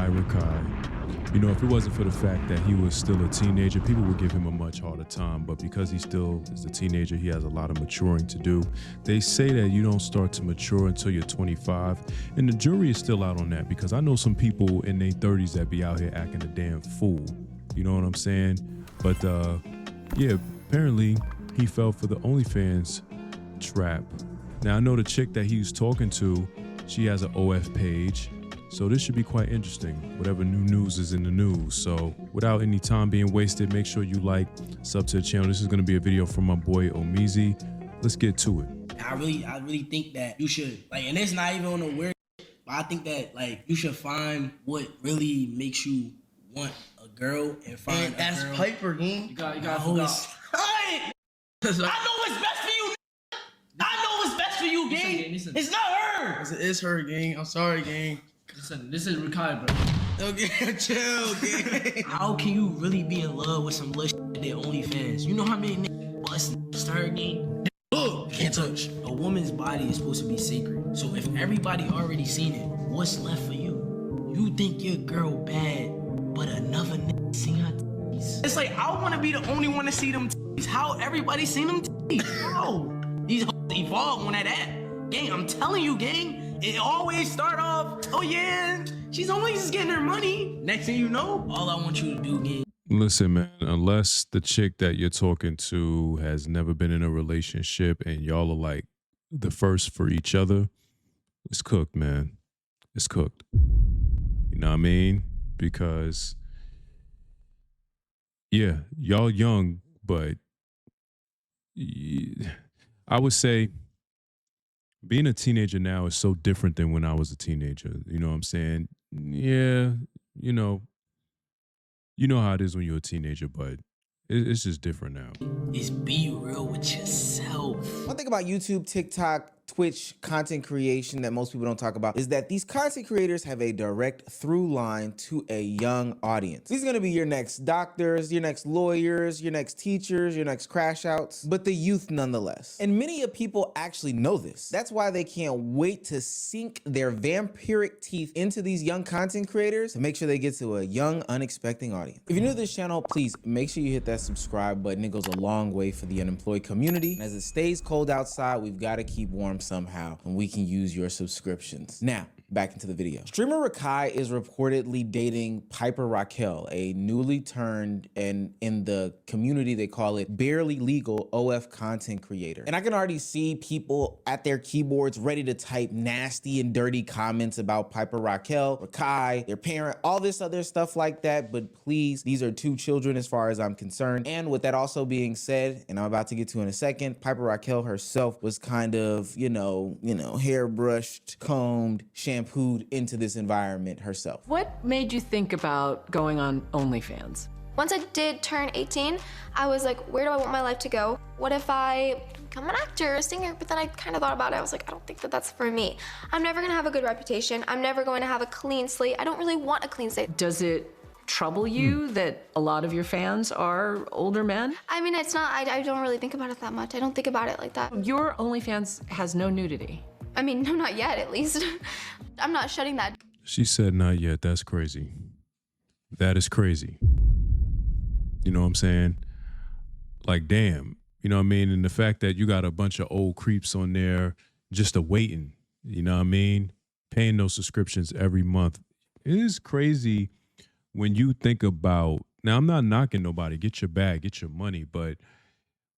Rakai. You know, if it wasn't for the fact that he was still a teenager, people would give him a much harder time. But because he still is a teenager, he has a lot of maturing to do. They say that you don't start to mature until you're 25. And the jury is still out on that, because I know some people in their 30s that be out here acting a damn fool. You know what I'm saying? But yeah, apparently he fell for the OnlyFans trap. Now, I know the chick that he was talking to, she has an OF page. So this should be quite interesting, whatever new news is in the news. So without any time being wasted, make sure you like, sub to the channel. This is gonna be a video from my boy Omizi. Let's get to it. I really think that you should, like, and it's not even on a weird, but I think that, like, you should find what really makes you want a girl and find and that's girl. Piper, gang. You got always. Hey! I know what's best for you. I know what's best for you, gang. Listen. It's not her. It's her, gang. I'm sorry, gang. Listen, this is Rakai, bro. Okay, chill, gang. How can you really be in love with some little shit that OnlyFans? You know how many niggas bust her, gang? Look, can't touch. A woman's body is supposed to be sacred. So if everybody already seen it, what's left for you? You think your girl bad, but another nigga seen her titties. It's like, I want to be the only one to see them titties. How everybody seen them titties? How? These hoes evolve on that app. Gang, I'm telling you, gang. It always start off, oh yeah, she's only just getting her money. Next thing you know, all I want you to do, gang. Listen, man, unless the chick that you're talking to has never been in a relationship and y'all are like the first for each other, it's cooked, man. It's cooked. You know what I mean? Because, yeah, y'all young, but I would say being a teenager now is so different than when I was a teenager. You know what I'm saying? Yeah, you know how it is when you're a teenager, but it's just different now. Is be real with yourself. One thing about YouTube, TikTok, Twitch content creation that most people don't talk about is that these content creators have a direct through line to a young audience. These are gonna be your next doctors, your next lawyers, your next teachers, your next crash outs, but the youth nonetheless. And many of people actually know this. That's why they can't wait to sink their vampiric teeth into these young content creators to make sure they get to a young, unexpected audience. If you're new to this channel, please make sure you hit that subscribe button. It goes a long way for the unemployed community. And as it stays cold outside, we've got to keep warm somehow, and we can use your subscriptions. Now, back into the video. Streamer Rakai is reportedly dating Piper Rockelle, a newly turned, and in the community they call it barely legal OF content creator. And I can already see people at their keyboards ready to type nasty and dirty comments about Piper Rockelle, Rakai, their parent, all this other stuff like that. But please, these are two children as far as I'm concerned. And with that also being said, and I'm about to get to in a second, Piper Rockelle herself was kind of, you know, hairbrushed, combed, shampooed into this environment herself. What made you think about going on OnlyFans? Once I did turn 18, I was like, where do I want my life to go? What if I become an actor, a singer? But then I kind of thought about it. I was like, I don't think that that's for me. I'm never gonna have a good reputation. I'm never going to have a clean slate. I don't really want a clean slate. Does it trouble you that a lot of your fans are older men? I mean, it's not, I don't really think about it that much. I don't think about it like that. Your OnlyFans has no nudity. I mean, no, not yet, at least. I'm not shutting that. She said not yet. That's crazy. That is crazy. You know what I'm saying? Like, damn. You know what I mean? And the fact that you got a bunch of old creeps on there just waiting, you know what I mean? Paying those subscriptions every month. It is crazy when you think about, now I'm not knocking nobody, get your bag, get your money, but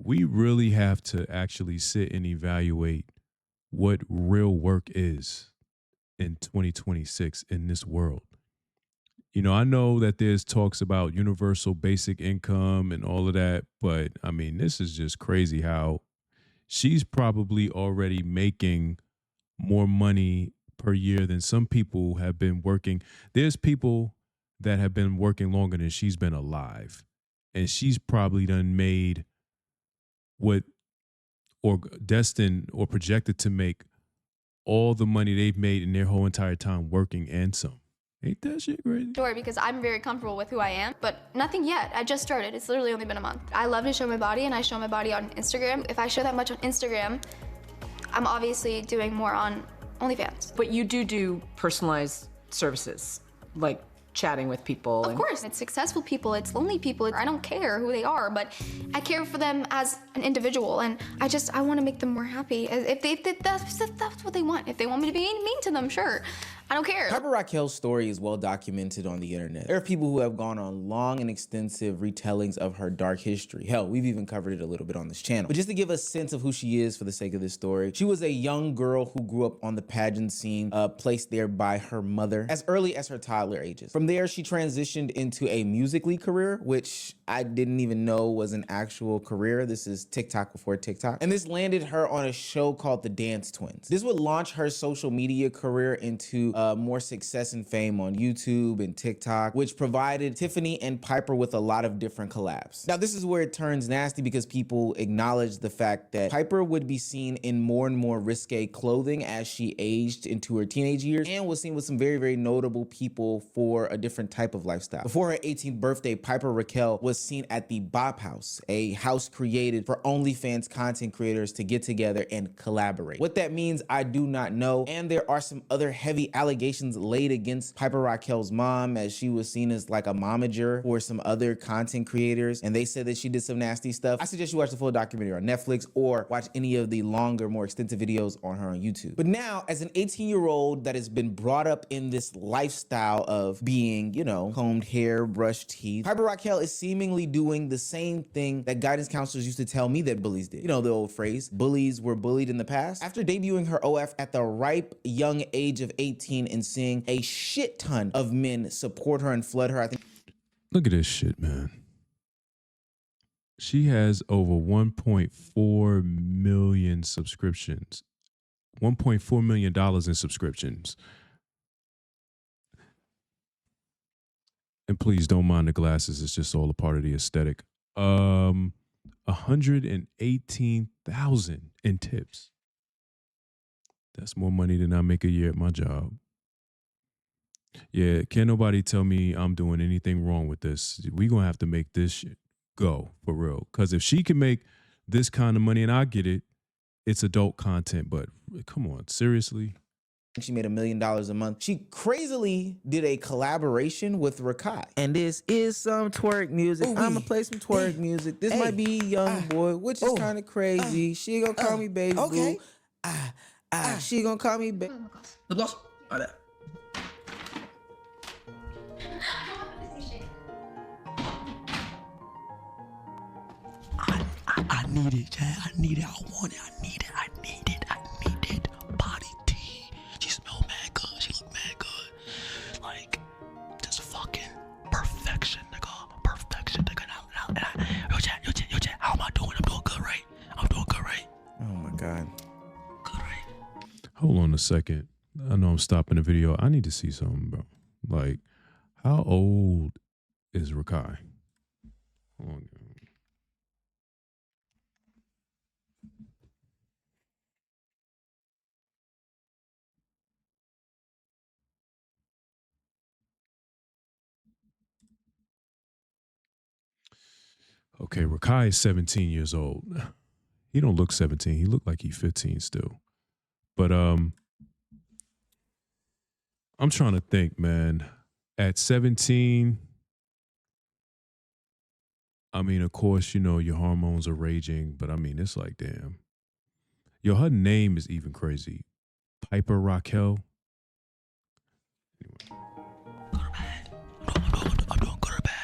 we really have to actually sit and evaluate what real work is in 2026 in this world. You know, I know that there's talks about universal basic income and all of that, but I mean, this is just crazy how she's probably already making more money per year than some people have been working. There's people that have been working longer than she's been alive, and she's probably done made what, or destined or projected to make all the money they've made in their whole entire time working and some. Ain't that shit crazy? Sure, because I'm very comfortable with who I am, but nothing yet. I just started. It's literally only been a month. I love to show my body, and I show my body on Instagram. If I show that much on Instagram, I'm obviously doing more on OnlyFans. But you do personalized services, like chatting with people. Of course, it's successful people, it's lonely people. I don't care who they are, but I care for them as an individual, and I want to make them more happy. If that's what they want. If they want me to be mean to them, sure. I don't care. Piper Rockelle's story is well documented on the internet. There are people who have gone on long and extensive retellings of her dark history. Hell, we've even covered it a little bit on this channel. But just to give a sense of who she is for the sake of this story, she was a young girl who grew up on the pageant scene, placed there by her mother as early as her toddler ages. From there, she transitioned into a Musical.ly career, which I didn't even know was an actual career. This is TikTok before TikTok. And this landed her on a show called The Dance Twins. This would launch her social media career into more success and fame on YouTube and TikTok, which provided Tiffany and Piper with a lot of different collabs. Now, this is where it turns nasty because people acknowledge the fact that Piper would be seen in more and more risque clothing as she aged into her teenage years and was seen with some very, very notable people for a different type of lifestyle. Before her 18th birthday, Piper Rockelle was seen at the Bop House, a house created for OnlyFans content creators to get together and collaborate. What that means, I do not know. And there are some other heavy allegations laid against Piper Rockelle's mom, as she was seen as like a momager for some other content creators, and they said that she did some nasty stuff. I suggest you watch the full documentary on Netflix or watch any of the longer, more extensive videos on her on YouTube. But now, as an 18-year-old that has been brought up in this lifestyle of being, you know, combed hair, brushed teeth, Piper Rockelle is seemingly doing the same thing that guidance counselors used to tell me that bullies did. You know the old phrase, bullies were bullied in the past. After debuting her OF at the ripe young age of 18 and seeing a shit ton of men support her and flood her, I think. Look at this shit, man. She has over 1.4 million subscriptions. $1.4 million in subscriptions. And please don't mind the glasses. It's just all a part of the aesthetic. 118,000 in tips. That's more money than I make a year at my job. Yeah, can't nobody tell me I'm doing anything wrong with this. We gonna have to make this shit go for real. Because if she can make this kind of money, and I get it, it's adult content, but come on, seriously? She made $1 million a month. She crazily did a collaboration with Rakai. And this is some twerk music. Ooh, I'ma play some twerk music. This might be Young Boy, which is kind of crazy. She gonna call me Baby Blue. She gonna call me Baby. The gloss. All that. I need it, Chad. I need it. I want it. I need it. I need it. I need it. Body tea. She smell mad good. She look mad good. Like, just fucking perfection, nigga. Perfection, nigga. Yo, Chad. How am I doing? I'm doing good, right? I'm doing good, right? Oh my God. Good, right? Hold on a second. I know I'm stopping the video. I need to see something, bro. Like, how old is Rakai? Hold on. Okay, Rakai is 17 years old. He don't look 17. He look like he's 15 still. But I'm trying to think, man. At 17, I mean, of course, you know, your hormones are raging, but I mean, it's like, damn. Yo, her name is even crazy. Piper Rockelle. Anyway. Good or bad? I'm doing good or bad?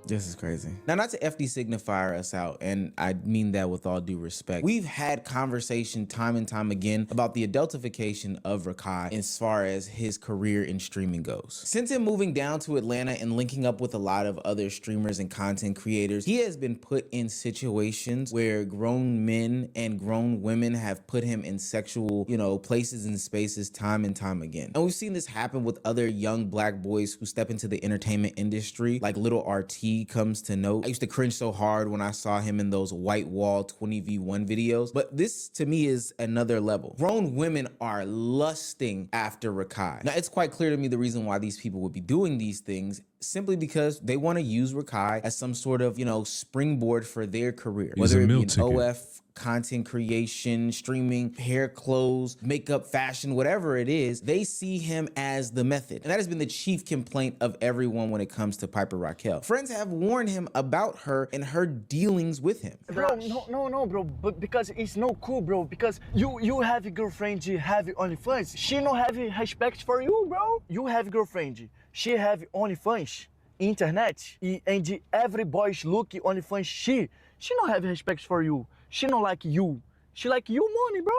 This is crazy. Now, not to FD signifier us out, and I mean that with all due respect. We've had conversation time and time again about the adultification of Rakai as far as his career in streaming goes. Since him moving down to Atlanta and linking up with a lot of other streamers and content creators, he has been put in situations where grown men and grown women have put him in sexual, you know, places and spaces time and time again. And we've seen this happen with other young black boys who step into the entertainment industry, like Little RT comes to note. I used to cringe so hard when I saw him in those white wall 20v1 videos, but this to me is another level. Grown women are lusting after Rakai. Now, it's quite clear to me the reason why these people would be doing these things simply because they want to use Rakai as some sort of, springboard for their career. He's Whether a it be meal an ticket. OF, content creation, streaming, hair, clothes, makeup, fashion, whatever it is, they see him as the method. And that has been the chief complaint of everyone when it comes to Piper Rockelle. Friends have warned him about her and her dealings with him. Bro, no, bro, but because it's no cool, bro, because you have a girlfriend, you have OnlyFans, she don't have respect for you, bro. You have a girlfriend, she have OnlyFans, internet, and every boy's look OnlyFans, she don't have respect for you. She don't like you. She like you money, bro.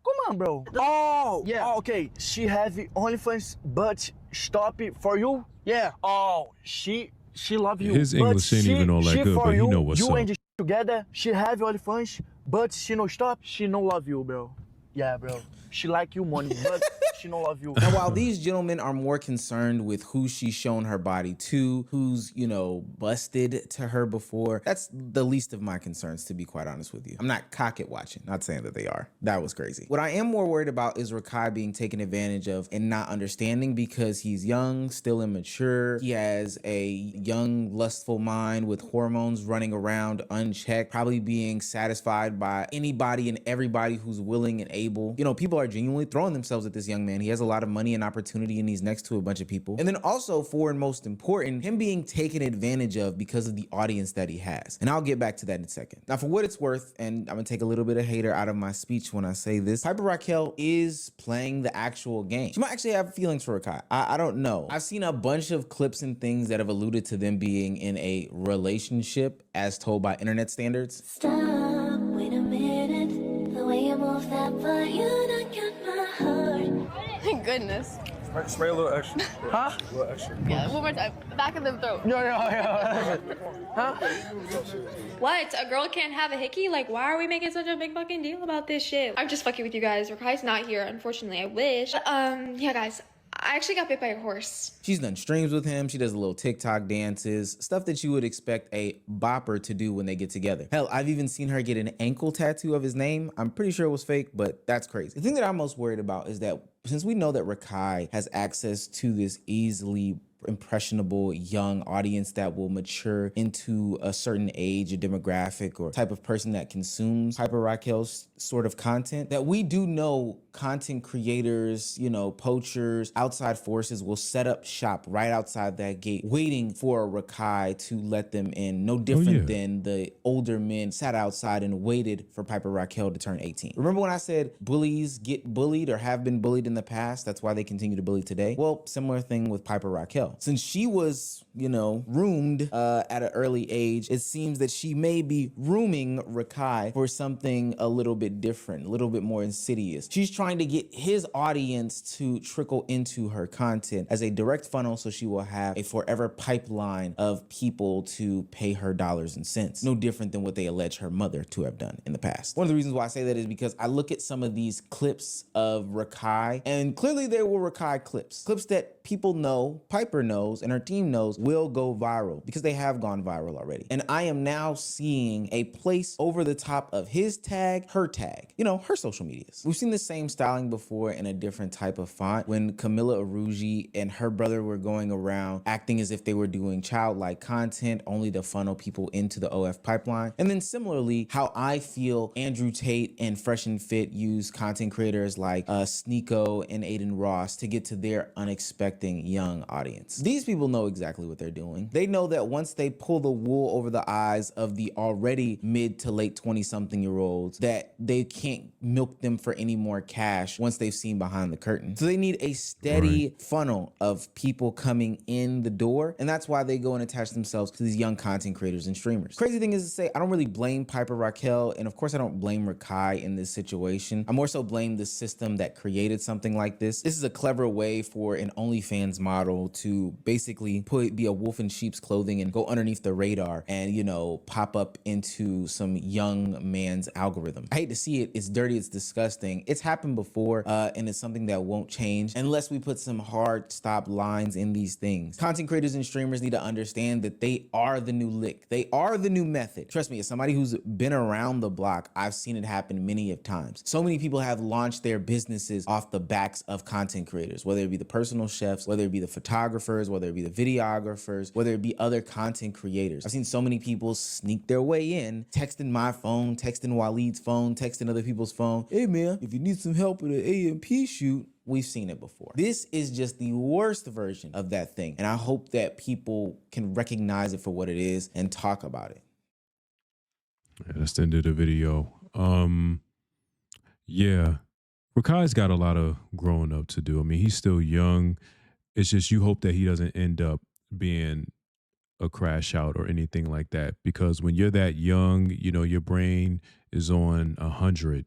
Come on, bro. Oh, yeah. Oh, okay. She have OnlyFans, but stop it for you. Yeah. Oh, she love you. His English ain't even all that good, but he know what's you up. and together. She have OnlyFans, but she no stop. She no love you, bro. Yeah, bro. She like you money, but she don't love you. Now, while these gentlemen are more concerned with who she's shown her body to, who's, busted to her before, that's the least of my concerns, to be quite honest with you. I'm not cock it watching, not saying that they are. That was crazy. What I am more worried about is Rakai being taken advantage of and not understanding because he's young, still immature. He has a young, lustful mind with hormones running around unchecked, probably being satisfied by anybody and everybody who's willing and able. People are genuinely throwing themselves at this young man. He has a lot of money and opportunity and he's next to a bunch of people. And then also, for and most important, him being taken advantage of because of the audience that he has. And I'll get back to that in a second. Now, for what it's worth, and I'm gonna take a little bit of hater out of my speech when I say this, Piper Rockelle is playing the actual game. She might actually have feelings for Rakai. I don't know. I've seen a bunch of clips and things that have alluded to them being in a relationship as told by internet standards. Stop, wait a minute. The way you move that body, you done got my heart. Thank goodness. Spray a little extra. Huh? A little extra. Yeah, one more time. Back of the throat. Yeah. Huh? What? A girl can't have a hickey? Like, why are we making such a big fucking deal about this shit? I'm just fucking with you guys. Rakai's not here, unfortunately. I wish. But, yeah, guys. I actually got bit by a horse. She's done streams with him. She does little TikTok dances, stuff that you would expect a bopper to do when they get together. Hell, I've even seen her get an ankle tattoo of his name. I'm pretty sure it was fake, but that's crazy. The thing that I'm most worried about is that since we know that Rakai has access to this easily impressionable young audience that will mature into a certain age or demographic or type of person that consumes Piper Rockelle's sort of content, that we do know content creators, poachers, outside forces will set up shop right outside that gate waiting for a Rakai to let them in. No different than the older men sat outside and waited for Piper Rockelle to turn 18. Remember when I said bullies get bullied or have been bullied in the past? That's why they continue to bully today. Well, similar thing with Piper Rockelle. Since she was, roomed at an early age, it seems that she may be rooming Rakai for something a little bit different, a little bit more insidious. She's trying to get his audience to trickle into her content as a direct funnel so she will have a forever pipeline of people to pay her dollars and cents. No different than what they allege her mother to have done in the past. One of the reasons why I say that is because I look at some of these clips of Rakai, and clearly they were Rakai clips that people know, Piper knows, and her team knows will go viral because they have gone viral already. And I am now seeing a place over the top of his tag, her tag, her social medias. We've seen the same styling before in a different type of font when Camilla Aruji and her brother were going around acting as if they were doing childlike content only to funnel people into the OF pipeline. And then similarly, how I feel Andrew Tate and Fresh and Fit use content creators like Sneeko and Aiden Ross to get to their unexpected young audience. These people know exactly what they're doing. They know that once they pull the wool over the eyes of the already mid to late 20-something-year-olds, that they can't milk them for any more cash once they've seen behind the curtain. So they need a steady funnel of people coming in the door, and that's why they go and attach themselves to these young content creators and streamers. Crazy thing is to say, I don't really blame Piper Rockelle, and of course I don't blame Rakai in this situation. I more so blame the system that created something like this. This is a clever way for an OnlyFans model to basically be a wolf in sheep's clothing and go underneath the radar and, pop up into some young man's algorithm. I hate to see it. It's dirty. It's disgusting. It's happened before, and it's something that won't change unless we put some hard stop lines in these things. Content creators and streamers need to understand that they are the new lick. They are the new method. Trust me, as somebody who's been around the block, I've seen it happen many of times. So many people have launched their businesses off the backs of content creators, whether it be the personal chefs, whether it be the photographers, photographers, whether it be the videographers, whether it be other content creators. I've seen so many people sneak their way in, texting my phone, texting Waleed's phone, texting other people's phone. Hey man, if you need some help with an AMP shoot, we've seen it before. This is just the worst version of that thing. And I hope that people can recognize it for what it is and talk about it. Yeah, that's the end of the video. Yeah, Rakai's got a lot of growing up to do. I mean, he's still young. It's just you hope that he doesn't end up being a crash out or anything like that. Because when you're that young, you know, your brain is on 100.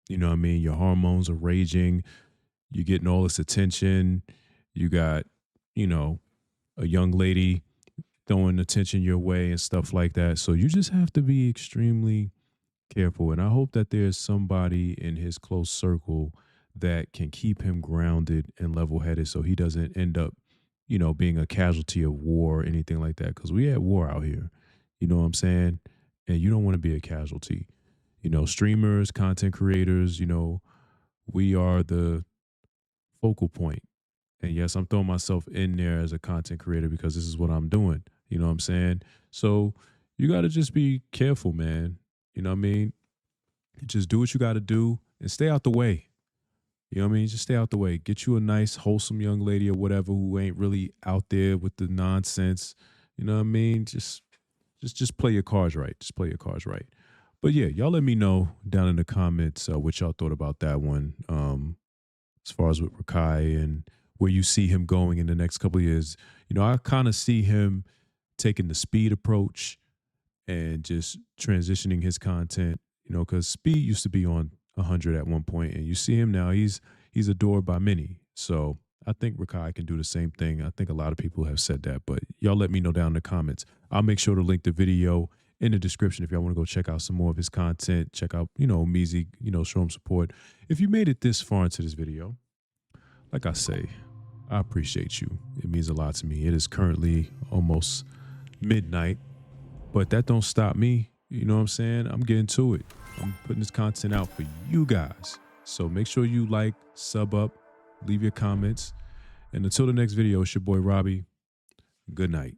You know what I mean? Your hormones are raging. You're getting all this attention. You got, you know, a young lady throwing attention your way and stuff like that. So you just have to be extremely careful. And I hope that there's somebody in his close circle that can keep him grounded and level-headed so he doesn't end up, you know, being a casualty of war or anything like that. Because we at war out here. You know what I'm saying? And you don't want to be a casualty. You know, streamers, content creators, you know, we are the focal point. And yes, I'm throwing myself in there as a content creator because this is what I'm doing. You know what I'm saying? So you got to just be careful, man. You know what I mean? Just do what you got to do and stay out the way. You know what I mean? Just stay out the way. Get you a nice, wholesome young lady or whatever who ain't really out there with the nonsense. You know what I mean? Just play your cards right. Just play your cards right. But yeah, y'all let me know down in the comments what y'all thought about that one. As far as with Rakai and where you see him going in the next couple of years. You know, I kind of see him taking the speed approach and just transitioning his content, you know, because speed used to be on 100 at one point, and you see him now, he's adored by many. So I think Rakai can do the same thing. I think a lot of people have said that, but y'all let me know down in the comments. I'll make sure to link the video in the description if y'all want to go check out some more of his content. Check out, you know, Meezy, you know, show him support. If you made it this far into this video, like I say, I appreciate you. It means a lot to me. It is currently almost midnight, but that don't stop me. You know what I'm saying? I'm getting to it. I'm putting this content out for you guys. So make sure you like, sub up, leave your comments. And until the next video, it's your boy Robbie. Good night.